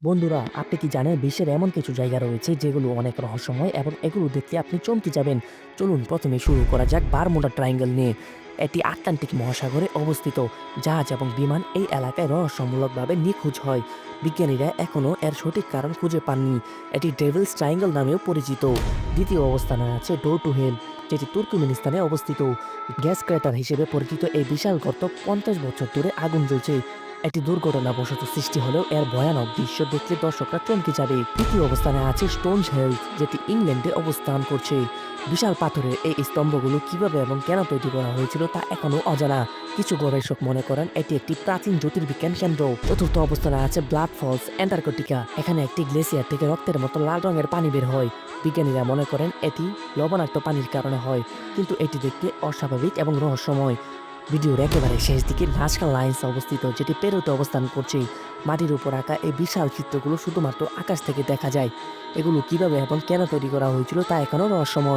বন্ধুরা, আপনি কি জানেন বিশ্বের এমন কিছু জায়গা রয়েছে যেগুলো অনেক রহস্যময় এবং এগুলো দেখলে আপনি চমকে যাবেন। চলুন প্রথমে শুরু করা যাক বারমুডা ট্রায়াঙ্গেল নিয়ে। এটি আটলান্টিক মহাসাগরে অবস্থিত। জাহাজ এবং বিমান এই এলাকায় রহস্যমূলকভাবে নিখোঁজ হয়। বিজ্ঞানীরা এখনও এর সঠিক কারণ খুঁজে পাননি। এটি ডেভিলস ট্রায়াঙ্গেল নামেও পরিচিত। দ্বিতীয় অবস্থানে আছে ডোর টু হেল, যেটি তুর্কমেনিস্তানে অবস্থিত। গ্যাস ক্রেটার হিসেবে পরিচিত এই বিশাল গর্ত 50 বছর ধরে আগুন জ্বলছে। এটি দুর্ঘটনাবশত সৃষ্টি হলেও এর ভয়ানক দৃশ্য দেখলে দর্শকরা চমকে যাবে। তৃতীয় অবস্থানে আছে স্টোনস হেলস, যেটি ইংল্যান্ডে অবস্থান করছে। বিশাল পাথরের এই স্তম্ভগুলো কিভাবে এবং কেন তৈরি করা হয়েছিল তা এখনও অজানা। কিছু গবেষক মনে করেন এটি একটি প্রাচীন জ্যোতির্বিজ্ঞান কেন্দ্র। চতুর্থ অবস্থানে আছে ব্লাড ফলস, অ্যান্টার্কটিকা। এখানে একটি গ্লেসিয়ার থেকে রক্তের মতো লাল রঙের পানি বের হয়। বিজ্ঞানীরা মনে করেন এটি লবণাক্ত পানির কারণে হয়, কিন্তু এটি দেখতে অস্বাভাবিক এবং রহস্যময়। ভিডিওর একেবারে শেষ দিকে নাজকা লাইন্স অবস্থিত, যেটি পেরুতে অবস্থান করছে। মাটির উপর আঁকা এই বিশাল চিত্রগুলো শুধুমাত্র আকাশ থেকে দেখা যায়। এগুলো কিভাবে এবং কেন তৈরি করা হয়েছিল তা এখনও রহস্যময়।